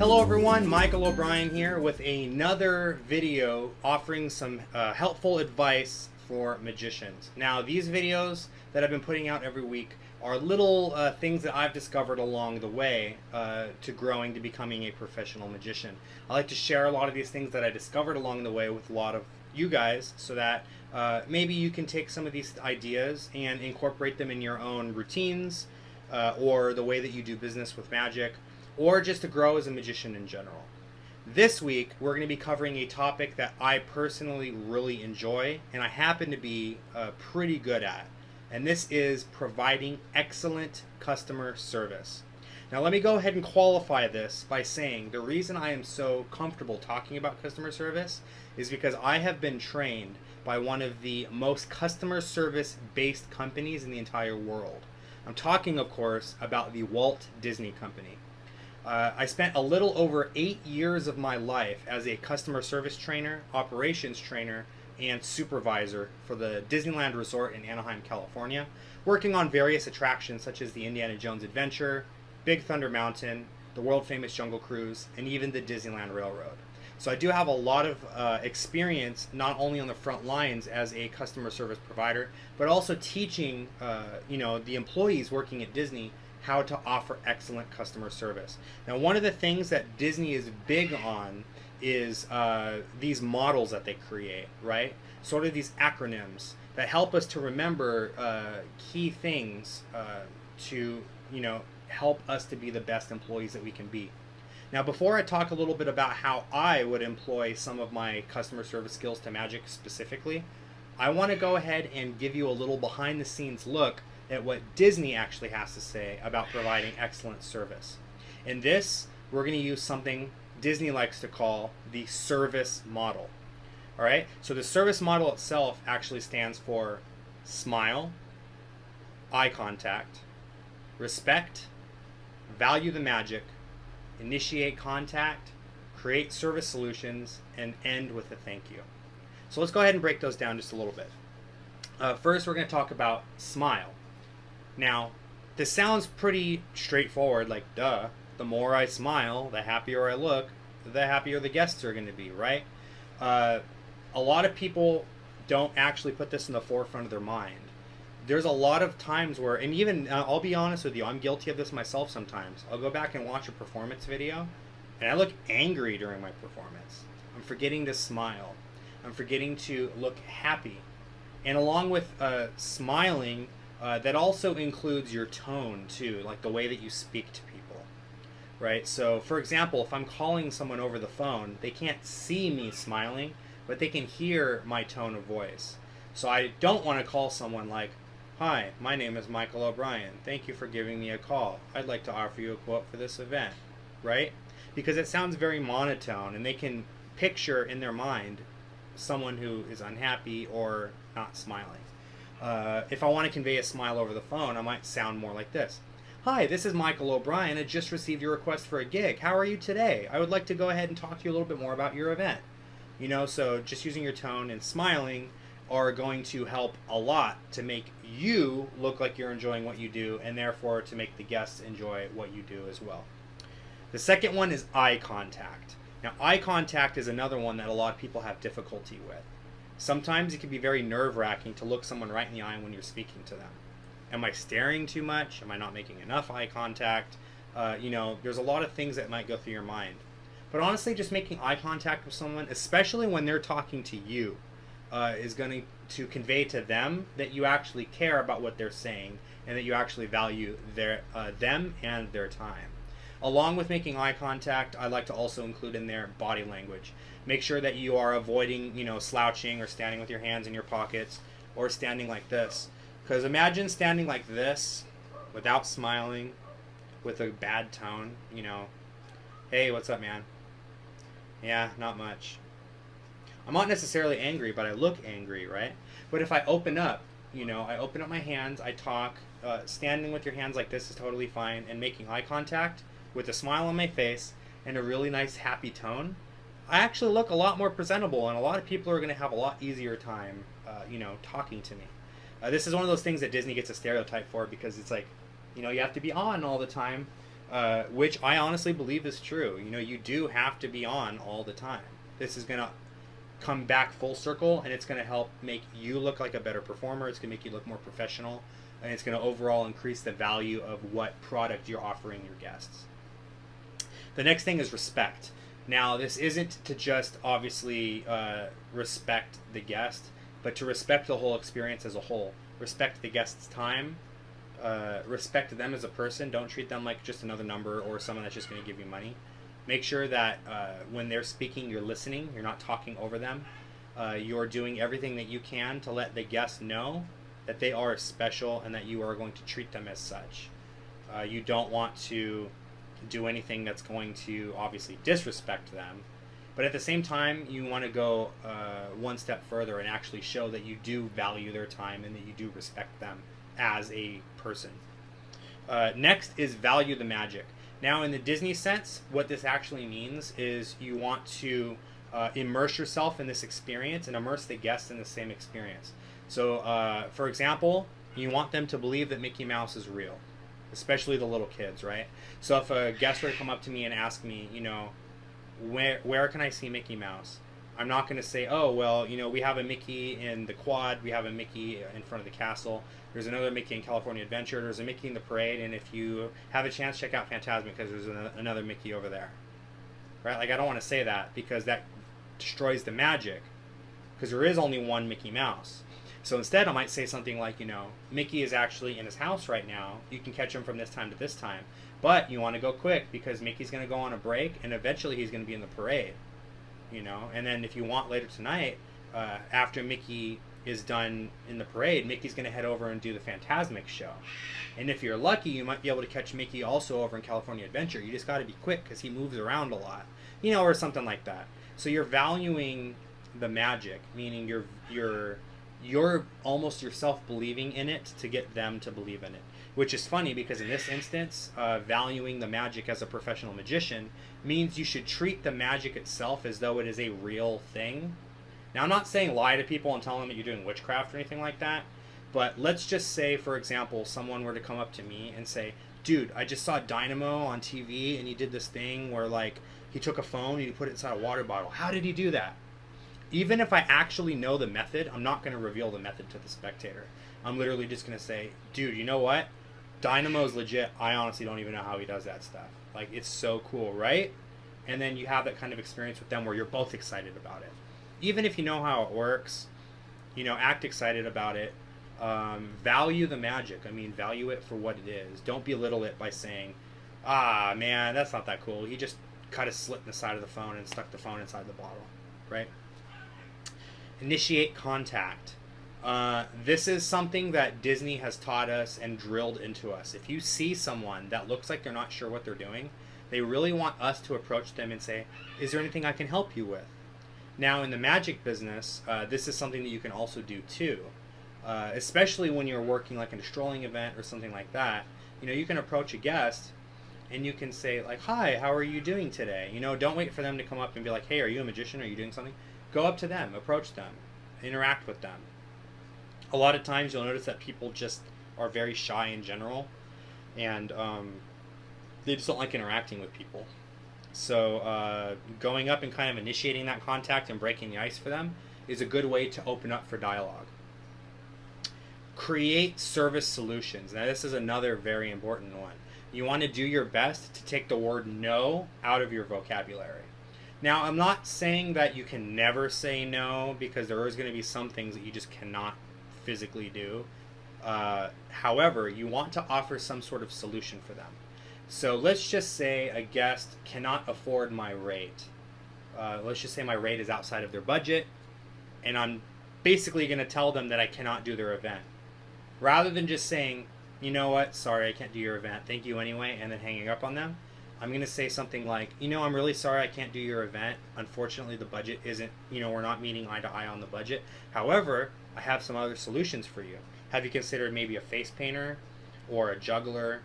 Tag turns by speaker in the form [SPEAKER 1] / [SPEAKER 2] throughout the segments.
[SPEAKER 1] Hello everyone, Michael O'Brien here with another video offering some helpful advice for magicians. Now these videos that I've been putting out every week are little things that I've discovered along the way to growing to becoming a professional magician. I like to share a lot of these things that I discovered along the way with a lot of you guys so that maybe you can take some of these ideas and incorporate them in your own routines or the way that you do business with magic, or just to grow as a magician in general. This week, we're going to be covering a topic that I personally really enjoy and I happen to be pretty good at. And this is providing excellent customer service. Now, let me go ahead and qualify this by saying the reason I am so comfortable talking about customer service is because I have been trained by one of the most customer service based companies in the entire world. I'm talking, of course, about the Walt Disney Company. I spent a little over 8 years of my life as a customer service trainer, operations trainer, and supervisor for the Disneyland Resort in Anaheim, California, working on various attractions such as the Indiana Jones Adventure, Big Thunder Mountain, the world famous Jungle Cruise, and even the Disneyland Railroad. So I do have a lot of experience not only on the front lines as a customer service provider, but also teaching the employees working at Disney how to offer excellent customer service. Now, one of the things that Disney is big on is these models that they create, right? Sort of these acronyms that help us to remember key things to, help us to be the best employees that we can be. Now, before I talk a little bit about how I would employ some of my customer service skills to magic specifically, I want to go ahead and give you a little behind the scenes look at what Disney actually has to say about providing excellent service. In this, we're going to use something Disney likes to call the service model. All right, so the service model itself actually stands for smile, eye contact, respect, value the magic, initiate contact, create service solutions, and end with a thank you. So let's go ahead and break those down just a little bit. First, we're going to talk about smile. Now, this sounds pretty straightforward, like duh, the more I smile, the happier I look, the happier the guests are going to be, right? A lot of people don't actually put this in the forefront of their mind. There's a lot of times where, and even, I'll be honest with you, I'm guilty of this myself sometimes. I'll go back and watch a performance video, and I look angry during my performance. I'm forgetting to smile. I'm forgetting to look happy. And along with smiling, that also includes your tone too, like the way that you speak to people, right? So for example, if I'm calling someone over the phone, they can't see me smiling, but they can hear my tone of voice. So I don't want to call someone like, "Hi, my name is Michael O'Brien. Thank you for giving me a call. I'd like to offer you a quote for this event," right? Because it sounds very monotone and they can picture in their mind someone who is unhappy or not smiling. If I want to convey a smile over the phone, I might sound more like this. "Hi, this is Michael O'Brien. I just received your request for a gig. How are you today? I would like to go ahead and talk to you a little bit more about your event." So just using your tone and smiling are going to help a lot to make you look like you're enjoying what you do, and therefore to make the guests enjoy what you do as well. The second one is eye contact. Now, eye contact is another one that a lot of people have difficulty with. Sometimes it can be very nerve-wracking to look someone right in the eye when you're speaking to them. Am I staring too much? Am I not making enough eye contact? There's a lot of things that might go through your mind. But honestly, just making eye contact with someone, especially when they're talking to you, is going to convey to them that you actually care about what they're saying and that you actually value them and their time. Along with making eye contact, I like to also include in there body language. Make sure that you are avoiding, slouching or standing with your hands in your pockets or standing like this. Because imagine standing like this without smiling, with a bad tone, "Hey, what's up, man? Yeah, not much." I'm not necessarily angry, but I look angry, right? But if I open up, I open up my hands, I talk, standing with your hands like this is totally fine, and making eye contact with a smile on my face and a really nice happy tone, I actually look a lot more presentable, and a lot of people are going to have a lot easier time, talking to me. This is one of those things that Disney gets a stereotype for because it's like, you have to be on all the time. which I honestly believe is true. You know, you do have to be on all the time. This is going to come back full circle, and it's going to help make you look like a better performer. It's going to make you look more professional, and it's going to overall increase the value of what product you're offering your guests. The next thing is respect. Now, this isn't to just obviously respect the guest, but to respect the whole experience as a whole. Respect the guest's time. Respect them as a person. Don't treat them like just another number or someone that's just going to give you money. Make sure that when they're speaking, you're listening. You're not talking over them. You're doing everything that you can to let the guest know that they are special and that you are going to treat them as such. You don't want to do anything that's going to obviously disrespect them, but at the same time you want to go one step further and actually show that you do value their time and that you do respect them as a person. Next is value the magic. Now, in the Disney sense, what this actually means is you want to immerse yourself in this experience and immerse the guests in the same experience. So for example, you want them to believe that Mickey Mouse is real, especially the little kids, right? So if a guest were to come up to me and ask me, you know, where can I see Mickey Mouse? I'm not going to say, oh, well, you know, we have a Mickey in the quad, we have a Mickey in front of the castle, there's another Mickey in California Adventure, there's a Mickey in the parade, and if you have a chance, check out Fantasmic because there's another Mickey over there, right? Like, I don't want to say that because that destroys the magic, because there is only one Mickey Mouse. So instead, I might say something like, you know, Mickey is actually in his house right now. You can catch him from this time to this time. But you want to go quick because Mickey's going to go on a break, and eventually he's going to be in the parade, you know. And then if you want later tonight, after Mickey is done in the parade, Mickey's going to head over and do the Fantasmic show. And if you're lucky, you might be able to catch Mickey also over in California Adventure. You just got to be quick because he moves around a lot, you know, or something like that. So you're valuing the magic, meaning you're almost yourself believing in it to get them to believe in it, which is funny because in this instance, valuing the magic as a professional magician means you should treat the magic itself as though it is a real thing. Now, I'm not saying lie to people and tell them that you're doing witchcraft or anything like that, but let's just say, for example, someone were to come up to me and say, dude, I just saw Dynamo on TV and he did this thing where, like, he took a phone and he put it inside a water bottle. How did he do that? Even if I actually know the method, I'm not going to reveal the method to the spectator. I'm literally just going to say, dude, you know what? Dynamo's legit. I honestly don't even know how he does that stuff. Like, it's so cool, right? And then you have that kind of experience with them where you're both excited about it. Even if you know how it works, you know, act excited about it. Value the magic. I mean, value it for what it is. Don't belittle it by saying, ah, man, that's not that cool. He just cut a slit in the side of the phone and stuck the phone inside the bottle, right? Initiate contact. This is something that Disney has taught us and drilled into us. If you see someone that looks like they're not sure what they're doing, they really want us to approach them and say, is there anything I can help you with? Now, in the magic business, this is something that you can also do too. Especially when you're working like in a strolling event or something like that. You know, you can approach a guest and you can say like, hi, how are you doing today? You know, don't wait for them to come up and be like, hey, are you a magician? Are you doing something? Go up to them, approach them, interact with them. A lot of times you'll notice that people just are very shy in general, and they just don't like interacting with people. So going up and kind of initiating that contact and breaking the ice for them is a good way to open up for dialogue. Create service solutions. Now, this is another very important one. You want to do your best to take the word no out of your vocabulary. Now, I'm not saying that you can never say no, because there is going to be some things that you just cannot physically do. However, you want to offer some sort of solution for them. So let's just say a guest cannot afford my rate. Let's just say my rate is outside of their budget, and I'm basically going to tell them that I cannot do their event. Rather than just saying, you know what, sorry, I can't do your event, thank you anyway, and then hanging up on them, I'm going to say something like, you know, I'm really sorry I can't do your event. Unfortunately, the budget isn't, you know, we're not meeting eye to eye on the budget. However, I have some other solutions for you. Have you considered maybe a face painter or a juggler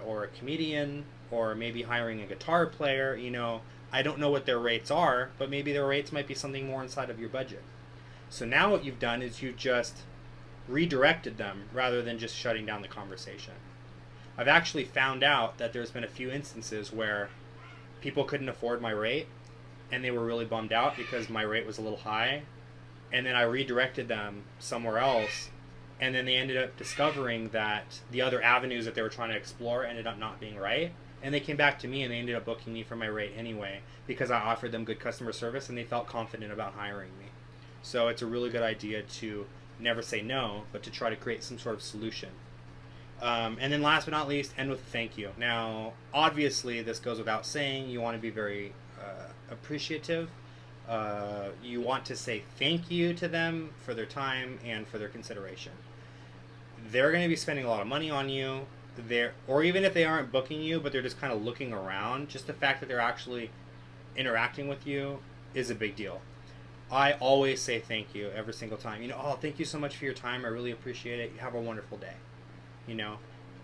[SPEAKER 1] or a comedian or maybe hiring a guitar player? You know, I don't know what their rates are, but maybe their rates might be something more inside of your budget. So now what you've done is you just redirected them rather than just shutting down the conversation. I've actually found out that there's been a few instances where people couldn't afford my rate and they were really bummed out because my rate was a little high, and then I redirected them somewhere else, and then they ended up discovering that the other avenues that they were trying to explore ended up not being right, and they came back to me and they ended up booking me for my rate anyway because I offered them good customer service and they felt confident about hiring me. So it's a really good idea to never say no, but to try to create some sort of solution. And then last but not least, end with a thank you. Now, obviously, this goes without saying. You want to be very appreciative. You want to say thank you to them for their time and for their consideration. They're going to be spending a lot of money on you. Or even if they aren't booking you, but they're just kind of looking around, just the fact that they're actually interacting with you is a big deal. I always say thank you every single time. Oh, thank you so much for your time. I really appreciate it. You have a wonderful day.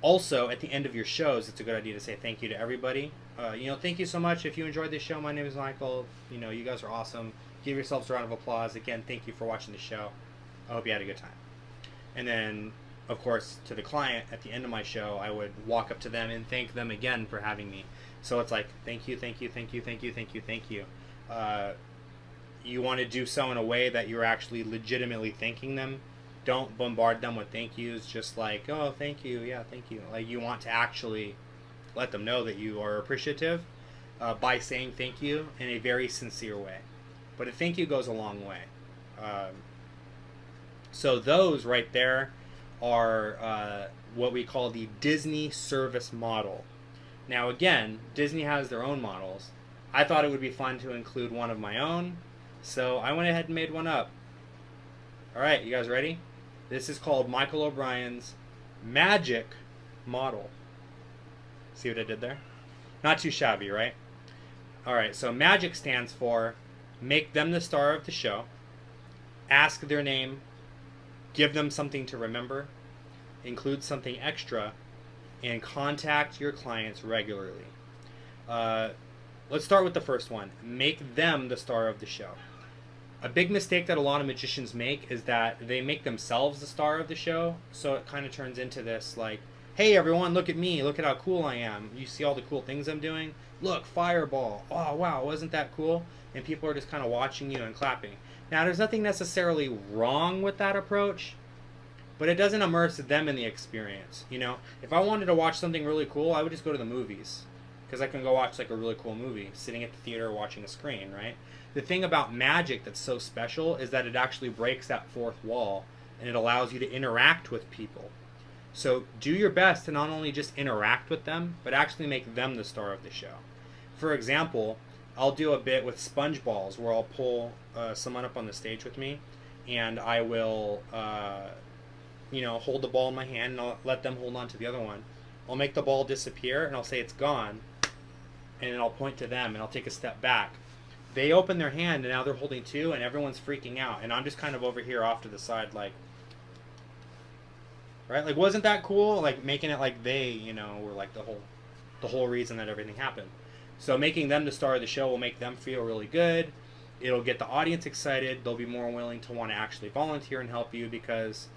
[SPEAKER 1] Also, at the end of your shows, it's a good idea to say thank you to everybody. Thank you so much. If you enjoyed this show, my name is Michael. You guys are awesome. Give yourselves a round of applause. Again, thank you for watching the show. I hope you had a good time. And then, of course, to the client, at the end of my show, I would walk up to them and thank them again for having me. So it's like, thank you, thank you, thank you, thank you, thank you, thank you. You want to do so in a way that you're actually legitimately thanking them. Don't bombard them with thank yous, just like, oh, thank you, yeah, thank you. Like, you want to actually let them know that you are appreciative by saying thank you in a very sincere way. But a thank you goes a long way. So those right there are what we call the Disney service model. Now again, Disney has their own models. I thought it would be fun to include one of my own, so I went ahead and made one up. Alright, you guys ready? This is called Michael O'Brien's Magic Model. See what I did there? Not too shabby, right? Alright, so MAGIC stands for make them the star of the show, ask their name, give them something to remember, include something extra, and contact your clients regularly. Let's start with the first one. Make them the star of the show. A big mistake that a lot of magicians make is that they make themselves the star of the show, so it kind of turns into this like, hey everyone, look at me, look at how cool I am. You see all the cool things I'm doing? Look, fireball. Oh wow, wasn't that cool? And people are just kind of watching you and clapping. Now there's nothing necessarily wrong with that approach, but it doesn't immerse them in the experience. If I wanted to watch something really cool, I would just go to the movies, because I can go watch like a really cool movie sitting at the theater watching a screen, right? The thing about magic that's so special is that it actually breaks that fourth wall and it allows you to interact with people. So do your best to not only just interact with them, but actually make them the star of the show. For example, I'll do a bit with sponge balls where I'll pull someone up on the stage with me, and I will hold the ball in my hand and I'll let them hold on to the other one. I'll make the ball disappear and I'll say it's gone, and then I'll point to them and I'll take a step back. They open their hand and now they're holding two and everyone's freaking out, and I'm just kind of over here off to the side like, right? Like, wasn't that cool? Like, making it like they, were like the whole reason that everything happened. So making them the star of the show will make them feel really good. It'll get the audience excited. They'll be more willing to want to actually volunteer and help you, because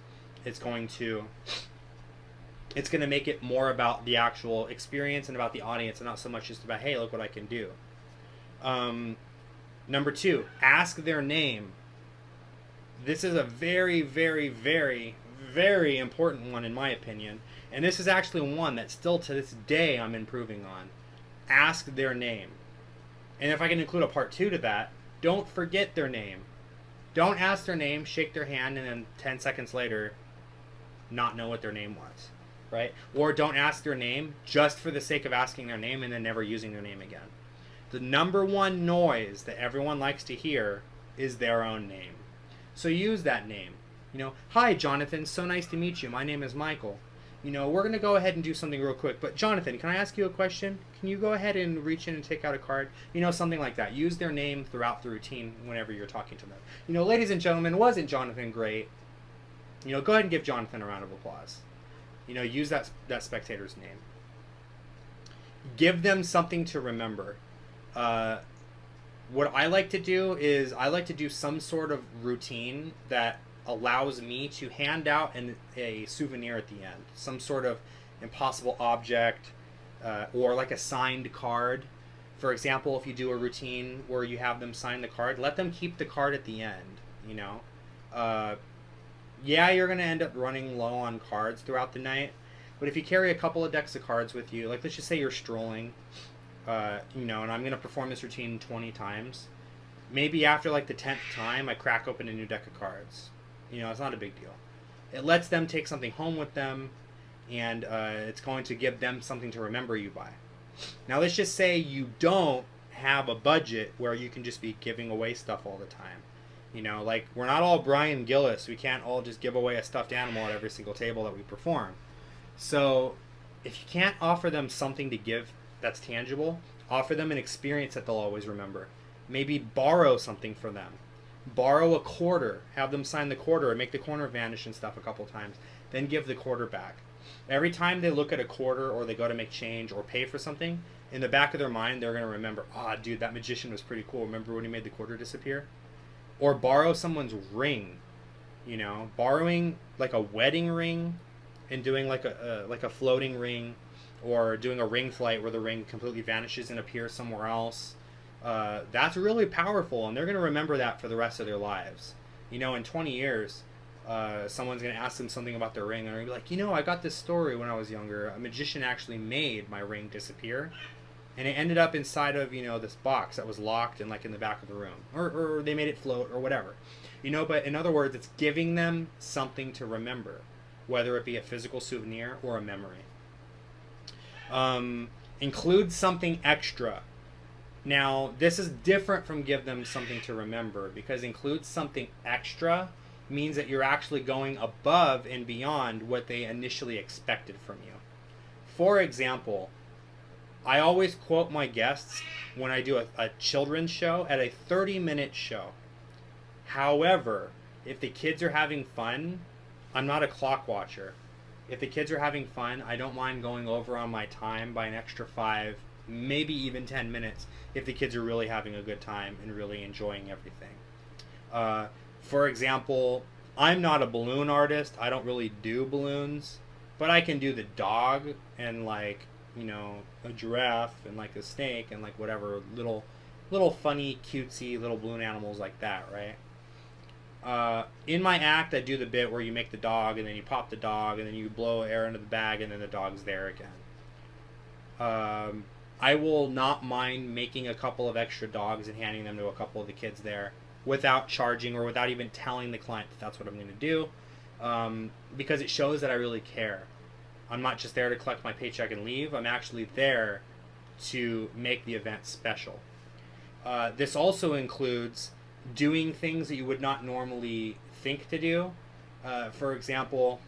[SPEAKER 1] it's going to make it more about the actual experience and about the audience, and not so much just about, hey, look what I can do. Number 2, ask their name. This is a very, very, very, very important one in my opinion, and this is actually one that still to this day I'm improving on. Ask their name. And if I can include a part 2 to that, don't forget their name. Don't ask their name, shake their hand, and then 10 seconds later not know what their name was, right? Or don't ask their name just for the sake of asking their name and then never using their name again. The number one noise that everyone likes to hear is their own name. So use that name. Hi Jonathan, so nice to meet you. My name is Michael. We're going to go ahead and do something real quick, but Jonathan, can I ask you a question? Can you go ahead and reach in and take out a card? Something like that. Use their name throughout the routine whenever you're talking to them. Ladies and gentlemen, wasn't Jonathan great? Go ahead and give Jonathan a round of applause. Use that spectator's name. Give them something to remember. What I like to do is I like to do some sort of routine that allows me to hand out a souvenir at the end. Some sort of impossible object, or like a signed card. For example, if you do a routine where you have them sign the card, let them keep the card at the end, you know. Yeah, you're going to end up running low on cards throughout the night, but if you carry a couple of decks of cards with you, like let's just say you're strolling, you know, and I'm going to perform this routine 20 times, maybe after like the 10th time, I crack open a new deck of cards. You know, it's not a big deal. It lets them take something home with them, and it's going to give them something to remember you by. Now, let's just say you don't have a budget where you can just be giving away stuff all the time. You know, like, we're not all Brian Gillis. We can't all just give away a stuffed animal at every single table that we perform. So, if you can't offer them something to give that's tangible, offer them an experience that they'll always remember. Maybe borrow something for them. Borrow a quarter. Have them sign the quarter and make the corner vanish and stuff a couple times. Then give the quarter back. Every time they look at a quarter or they go to make change or pay for something, in the back of their mind, they're going to remember, ah, dude, that magician was pretty cool. Remember when he made the quarter disappear? Or borrow someone's ring. You know, borrowing like a wedding ring and doing like a floating ring, or doing a ring flight where the ring completely vanishes and appears somewhere else. That's really powerful, and they're going to remember that for the rest of their lives. You know, in 20 years, someone's going to ask them something about their ring, and they're going to be like, you know, I got this story when I was younger. A magician actually made my ring disappear, and it ended up inside of, you know, this box that was locked and like in the back of the room. Or they made it float or whatever. You know, but in other words, it's giving them something to remember, whether it be a physical souvenir or a memory. Include something extra. Now, this is different from give them something to remember, because include something extra means that you're actually going above and beyond what they initially expected from you. For example, I always quote my guests when I do a children's show at a 30-minute show. However, if the kids are having fun, I'm not a clock watcher. If the kids are having fun, I don't mind going over on my time by an extra 5, maybe even 10 minutes if the kids are really having a good time and really enjoying everything. For example, I'm not a balloon artist. I don't really do balloons, but I can do the dog and like, you know, a giraffe and like a snake and like whatever little funny cutesy little balloon animals like that, right? In my act, I do the bit where you make the dog and then you pop the dog and then you blow air into the bag and then the dog's there again. I will not mind making a couple of extra dogs and handing them to a couple of the kids there without charging or without even telling the client that that's what I'm going to do, because it shows that I really care. I'm not just there to collect my paycheck and leave. I'm actually there to make the event special. This also includes doing things that you would not normally think to do. For example,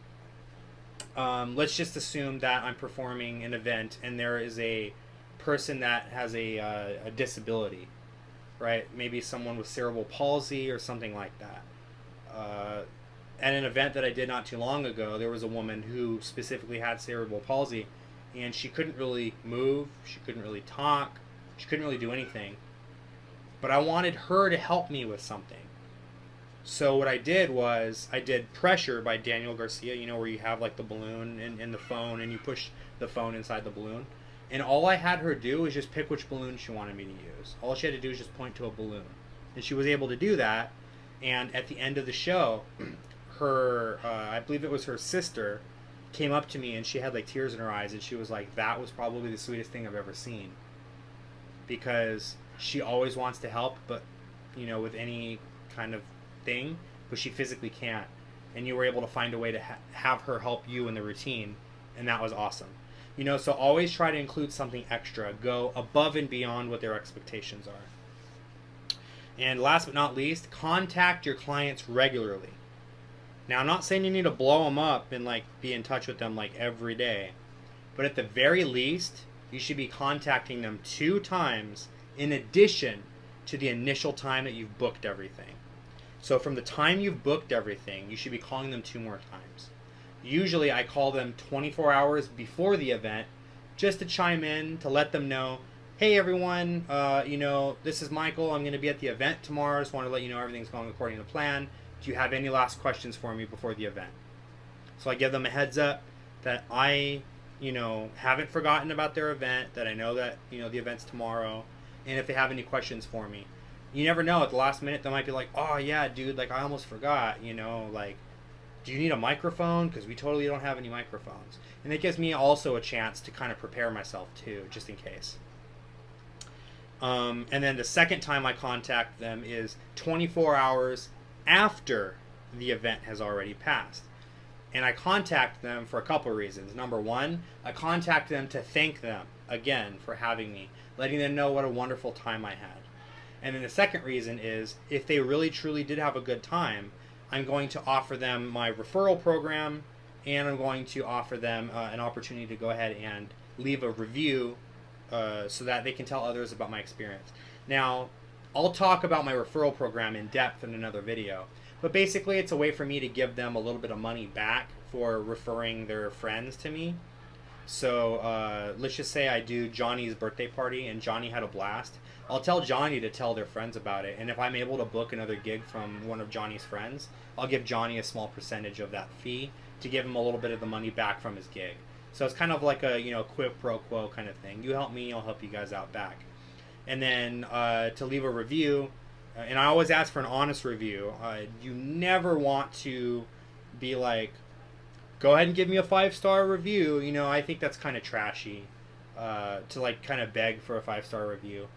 [SPEAKER 1] let's just assume that I'm performing an event and there is a person that has a disability, right? Maybe someone with cerebral palsy or something like that. At an event that I did not too long ago, there was a woman who specifically had cerebral palsy, and she couldn't really move, she couldn't really talk, she couldn't really do anything. But I wanted her to help me with something. So what I did was, I did Pressure by Daniel Garcia, you know, where you have like the balloon and the phone, and you push the phone inside the balloon. And all I had her do was just pick which balloon she wanted me to use. All she had to do was just point to a balloon. And she was able to do that, and at the end of the show, her, I believe it was her sister, came up to me and she had like tears in her eyes, and she was like, that was probably the sweetest thing I've ever seen. Because she always wants to help, but, you know, with any kind of thing, but she physically can't. And you were able to find a way to have her help you in the routine, and that was awesome. You know, so always try to include something extra. Go above and beyond what their expectations are. And last but not least, contact your clients regularly. Now, I'm not saying you need to blow them up and like be in touch with them like every day, but at the very least, you should be contacting them 2 times in addition to the initial time that you've booked everything. So from the time you've booked everything, you should be calling them 2 more times. Usually I call them 24 hours before the event just to chime in, to let them know, hey everyone, you know, this is Michael. I'm going to be at the event tomorrow. Just want to let you know everything's going according to plan. Do you have any last questions for me before the event? So I give them a heads up that I haven't forgotten about their event, that I know that, the event's tomorrow, and if they have any questions for me. You never know, at the last minute they might be like, oh yeah, dude, like I almost forgot, like, do you need a microphone? Because we totally don't have any microphones. And it gives me also a chance to kind of prepare myself too, just in case. And then the second time I contact them is 24 hours after the event has already passed. And I contact them for a couple of reasons. Number one, I contact them to thank them again for having me, letting them know what a wonderful time I had. And then the second reason is, if they really truly did have a good time, I'm going to offer them my referral program, and I'm going to offer them an opportunity to go ahead and leave a review so that they can tell others about my experience. Now, I'll talk about my referral program in depth in another video, but basically it's a way for me to give them a little bit of money back for referring their friends to me. So let's just say I do Johnny's birthday party and Johnny had a blast. I'll tell Johnny to tell their friends about it, and if I'm able to book another gig from one of Johnny's friends, I'll give Johnny a small percentage of that fee to give him a little bit of the money back from his gig. So it's kind of like a quid pro quo kind of thing. You help me, I'll help you guys out back. And then to leave a review, and I always ask for an honest review. You never want to be like, go ahead and give me a 5-star review. I think that's kind of trashy to like kind of beg for a 5-star review.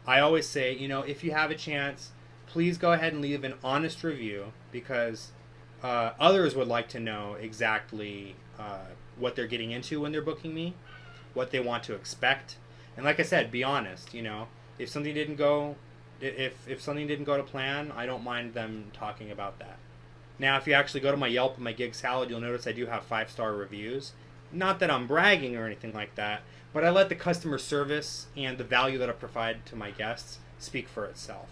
[SPEAKER 1] I always say, if you have a chance, please go ahead and leave an honest review, because others would like to know exactly what they're getting into when they're booking me, what they want to expect. And like I said, be honest. If something didn't go, if something didn't go to plan, I don't mind them talking about that. Now, if you actually go to my Yelp and my Gig Salad, you'll notice I do have 5-star reviews. Not that I'm bragging or anything like that, but I let the customer service and the value that I provide to my guests speak for itself.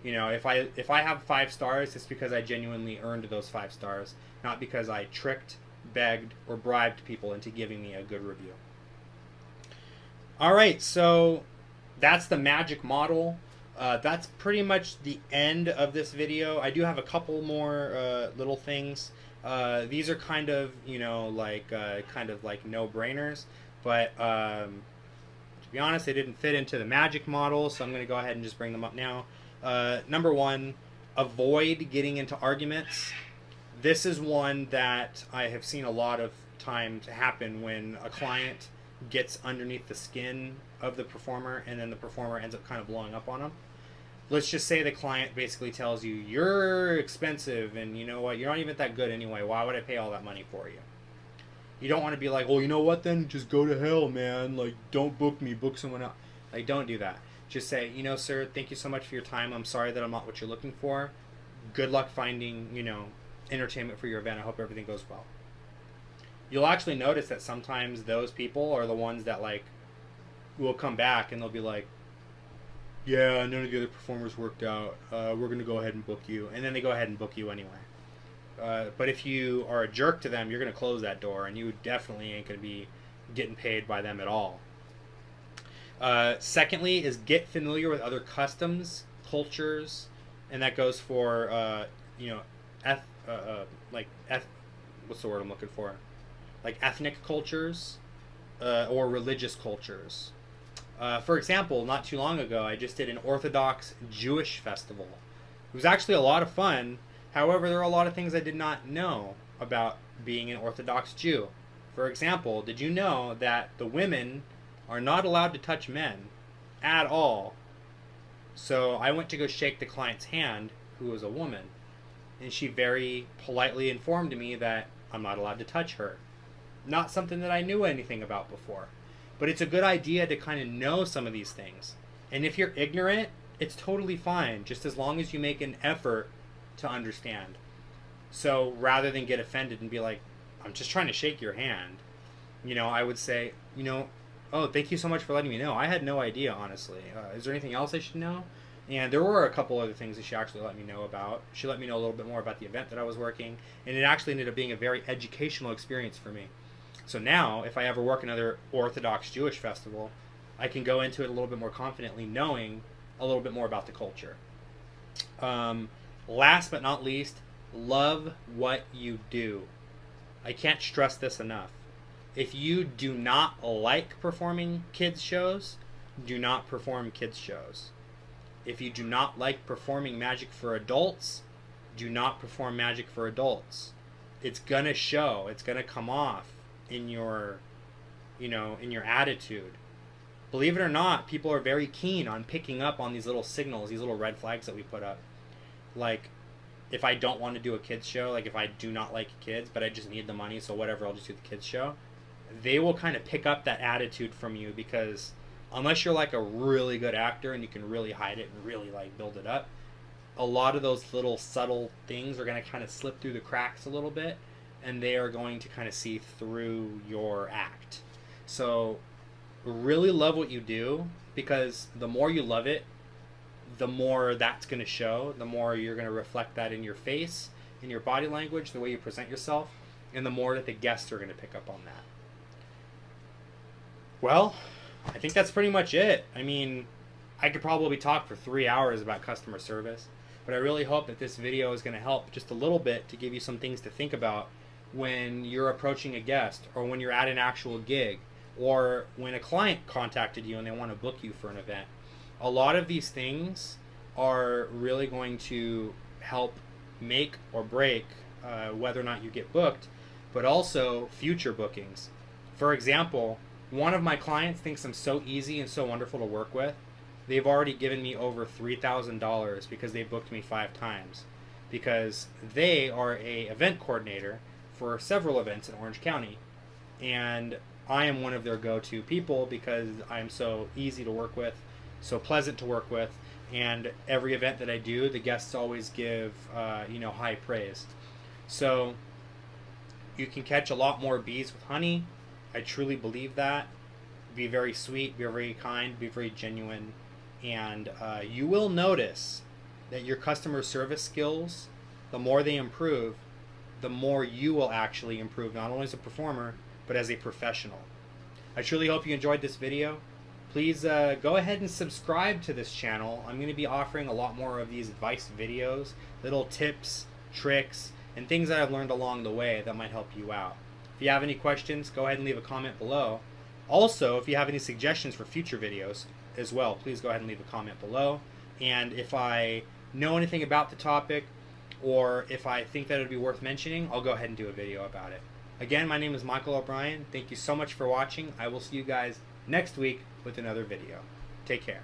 [SPEAKER 1] If I have 5 stars, it's because I genuinely earned those 5 stars, not because I tricked, begged, or bribed people into giving me a good review. All right, so that's the magic model. That's pretty much the end of this video. I do have a couple more little things. These are kind of like no-brainers, but to be honest, they didn't fit into the magic model, so I'm going to go ahead and just bring them up now. Number one, avoid getting into arguments. This is one that I have seen a lot of times happen when a client gets underneath the skin of the performer, and then the performer ends up kind of blowing up on them. Let's just say the client basically tells you, you're expensive, and you know what, you're not even that good anyway. Why would I pay all that money for you? You don't want to be like, well, you know what, then just go to hell, man. Like, don't book me, book someone else. Like, don't do that. Just say, sir, thank you so much for your time. I'm sorry that I'm not what you're looking for. Good luck finding, entertainment for your event. I hope everything goes well. You'll actually notice that sometimes those people are the ones that, like, will come back and they'll be like, yeah, none of the other performers worked out. We're going to go ahead and book you. And then they go ahead and book you anyway. But if you are a jerk to them, you're going to close that door, and you definitely ain't going to be getting paid by them at all. Secondly is get familiar with other customs, cultures, and that goes for, what's the word I'm looking for? Like ethnic cultures or religious cultures. For example, not too long ago, I just did an Orthodox Jewish festival. It was actually a lot of fun. However, there are a lot of things I did not know about being an Orthodox Jew. For example, did you know that the women are not allowed to touch men at all? So I went to go shake the client's hand, who was a woman, and she very politely informed me that I'm not allowed to touch her. Not something that I knew anything about before. But it's a good idea to kind of know some of these things. And if you're ignorant, it's totally fine, just as long as you make an effort to understand. So rather than get offended and be like, I'm just trying to shake your hand, I would say, oh, thank you so much for letting me know. I had no idea, honestly. Is there anything else I should know? And there were a couple other things that she actually let me know about. She let me know a little bit more about the event that I was working, and it actually ended up being a very educational experience for me. So now, if I ever work another Orthodox Jewish festival, I can go into it a little bit more confidently, knowing a little bit more about the culture. Last but not least, love what you do. I can't stress this enough. If you do not like performing kids shows, do not perform kids shows. If you do not like performing magic for adults, do not perform magic for adults. It's gonna show. It's gonna come off in your, in your attitude. Believe it or not, people are very keen on picking up on these little signals, these little red flags that we put up. Like, if I don't want to do a kids show, like if I do not like kids, but I just need the money, so whatever, I'll just do the kids show. They will kind of pick up that attitude from you, because unless you're like a really good actor and you can really hide it and really like build it up, a lot of those little subtle things are going to kind of slip through the cracks a little bit, and they are going to kind of see through your act. So really love what you do, because the more you love it, the more that's going to show, the more you're going to reflect that in your face, in your body language, the way you present yourself, and the more that the guests are going to pick up on that. Well, I think that's pretty much it. I mean, I could probably talk for 3 hours about customer service, but I really hope that this video is going to help just a little bit to give you some things to think about when you're approaching a guest, or when you're at an actual gig, or when a client contacted you and they want to book you for an event. A lot of these things are really going to help make or break whether or not you get booked, but also future bookings. For example, one of my clients thinks I'm so easy and so wonderful to work with. They've already given me over $3,000 because they booked me 5 times, because they are a event coordinator for several events in Orange County, and I am one of their go-to people because I'm so easy to work with, so pleasant to work with, and every event that I do, the guests always give high praise. So you can catch a lot more bees with honey. I truly believe that. Be very sweet, be very kind, be very genuine, and you will notice that your customer service skills, the more they improve, the more you will actually improve, not only as a performer, but as a professional. I truly hope you enjoyed this video. Please go ahead and subscribe to this channel. I'm going to be offering a lot more of these advice videos, little tips, tricks, and things that I've learned along the way that might help you out. If you have any questions, go ahead and leave a comment below. Also, if you have any suggestions for future videos as well, please go ahead and leave a comment below. And if I know anything about the topic, or if I think that it would be worth mentioning, I'll go ahead and do a video about it. Again, my name is Michael O'Brien. Thank you so much for watching. I will see you guys next week with another video. Take care.